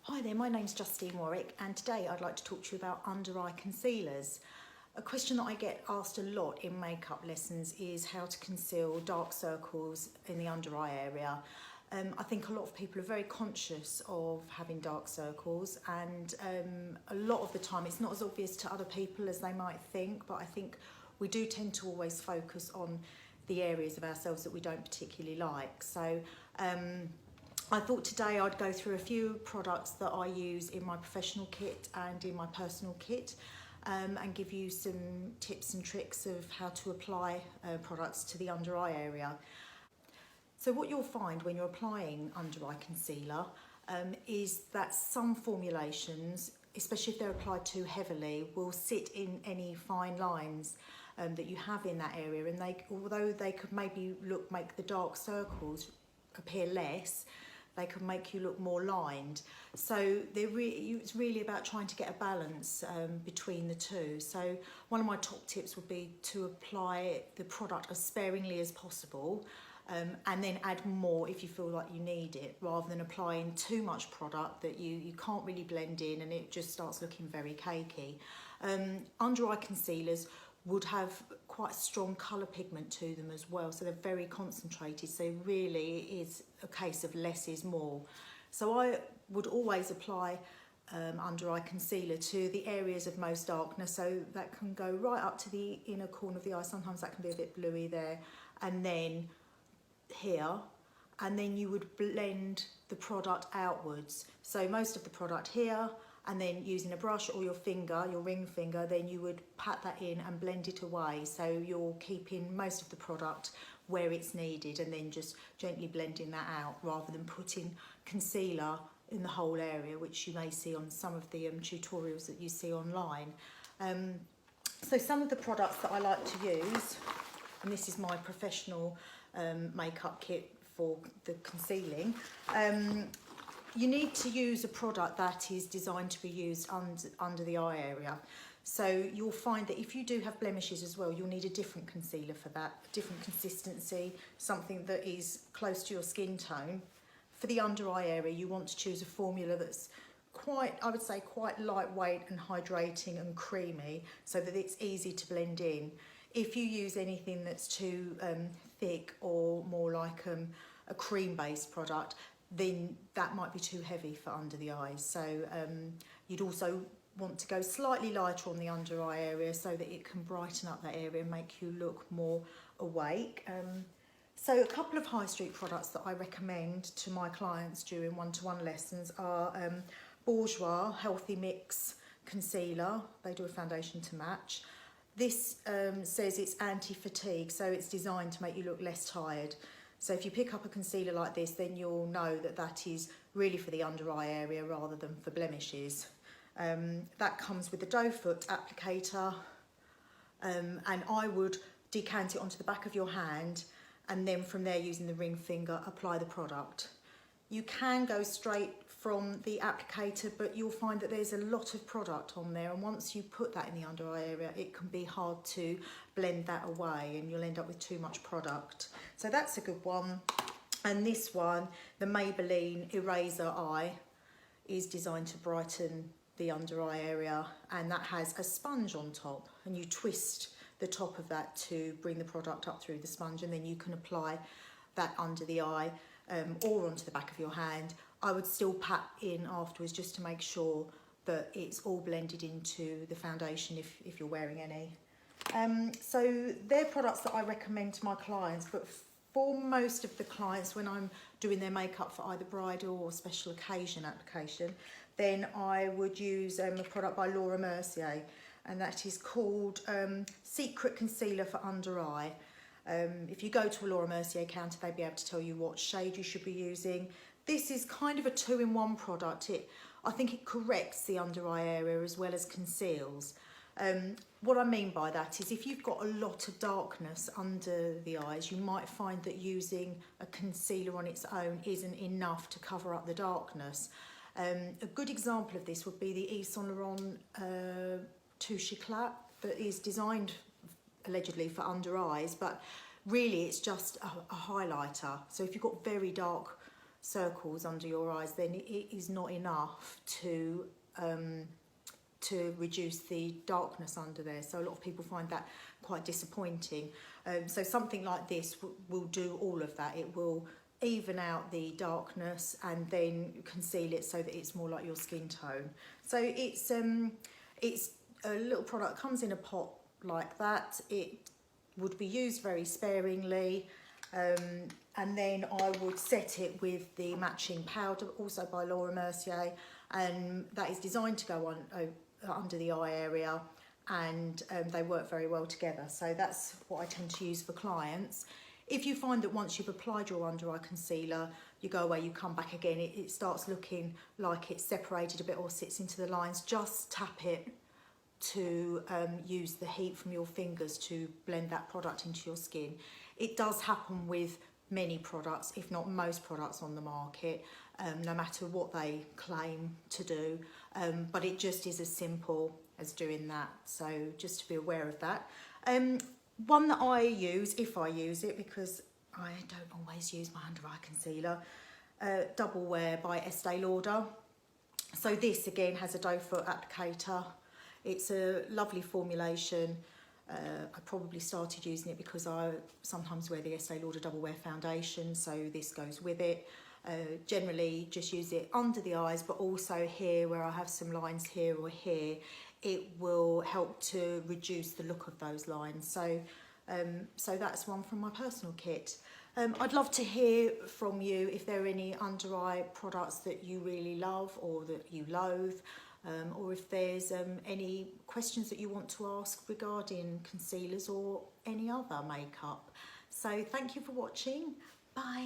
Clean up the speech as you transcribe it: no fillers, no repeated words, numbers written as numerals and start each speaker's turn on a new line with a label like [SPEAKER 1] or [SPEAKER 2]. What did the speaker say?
[SPEAKER 1] Hi there, my name's Justine Warwick and today I'd like to talk to you about under eye concealers. A question that I get asked a lot in makeup lessons is how to conceal dark circles in the under eye area. I think a lot of people are very conscious of having dark circles and a lot of the time it's not as obvious to other people as they might think, but I think we do tend to always focus on the areas of ourselves that we don't particularly like. So I thought today I'd go through a few products that I use in my professional kit and in my personal kit and give you some tips and tricks of how to apply products to the under eye area. So what you'll find when you're applying under eye concealer is that some formulations, especially if they're applied too heavily, will sit in any fine lines that you have in that area, and although they could maybe make the dark circles appear less, they can make you look more lined. So it's really about trying to get a balance between the two. So one of my top tips would be to apply the product as sparingly as possible and then add more if you feel like you need it, rather than applying too much product that you can't really blend in and it just starts looking very cakey. Under eye concealers would have quite a strong colour pigment to them as well, so they're very concentrated, so really it is a case of less is more. So I would always apply under eye concealer to the areas of most darkness, so that can go right up to the inner corner of the eye, sometimes that can be a bit bluey there, and then here, and then you would blend the product outwards. So most of the product here, and then using a brush or your finger, your ring finger, then you would pat that in and blend it away. So you're keeping most of the product where it's needed and then just gently blending that out, rather than putting concealer in the whole area, which you may see on some of the tutorials that you see online. So some of the products that I like to use, and this is my professional makeup kit for the concealing, you need to use a product that is designed to be used under the eye area. So you'll find that if you do have blemishes as well, you'll need a different concealer for that, a different consistency, something that is close to your skin tone. For the under eye area, you want to choose a formula that's quite, I would say, quite lightweight and hydrating and creamy, so that it's easy to blend in. If you use anything that's too thick or more like a cream-based product, then that might be too heavy for under the eyes. So you'd also want to go slightly lighter on the under eye area so that it can brighten up that area and make you look more awake. So a couple of high street products that I recommend to my clients during one-to-one lessons are Bourjois Healthy Mix Concealer. They do a foundation to match. This says it's anti-fatigue, so it's designed to make you look less tired. So if you pick up a concealer like this, then you'll know that that is really for the under eye area rather than for blemishes. That comes with the doe foot applicator, and I would decant it onto the back of your hand, and then from there, using the ring finger, apply the product. You can go straight from the applicator, but you'll find that there's a lot of product on there, and once you put that in the under eye area, it can be hard to blend that away and you'll end up with too much product. So that's a good one. And this one, the Maybelline Eraser Eye, is designed to brighten the under eye area, and that has a sponge on top, and you twist the top of that to bring the product up through the sponge, and then you can apply that under the eye or onto the back of your hand. I would still pat in afterwards just to make sure that it's all blended into the foundation if you're wearing any. So they're products that I recommend to my clients, but for most of the clients, when I'm doing their makeup for either bridal or special occasion application, then I would use a product by Laura Mercier, and that is called Secret Concealer for Under Eye. If you go to a Laura Mercier counter, they'll be able to tell you what shade you should be using. This is kind of a two-in-one product. I think it corrects the under eye area as well as conceals. What I mean by that is if you've got a lot of darkness under the eyes, you might find that using a concealer on its own isn't enough to cover up the darkness. A good example of this would be the Yves Saint Laurent Touche Éclat that is designed allegedly for under eyes, but really it's just a highlighter. So if you've got very dark circles under your eyes, then it is not enough to reduce the darkness under there. So a lot of people find that quite disappointing. So something like this will do all of that. It will even out the darkness and then conceal it so that it's more like your skin tone. So it's a little product, comes in a pot like that. It would be used very sparingly, and then I would set it with the matching powder, also by Laura Mercier, and that is designed to go on under the eye area, and they work very well together. So that's what I tend to use for clients. If you find that once you've applied your under eye concealer, you go away, you come back again, it starts looking like it's separated a bit or sits into the lines, just tap it to use the heat from your fingers to blend that product into your skin. It does happen with many products, if not most products on the market, no matter what they claim to do, but it just is as simple as doing that. So just to be aware of that. One that I use, if I use it, because I don't always use my under eye concealer, Double Wear by Estee Lauder. So this again has a doe foot applicator. It's a lovely formulation. I probably started using it because I sometimes wear the Estee Lauder Double Wear foundation, so this goes with it. Generally just use it under the eyes, but also here where I have some lines here or here, it will help to reduce the look of those lines. So so that's one from my personal kit. I'd love to hear from you if there are any under eye products that you really love or that you loathe, or if there's any questions that you want to ask regarding concealers or any other makeup. So thank you for watching. Bye.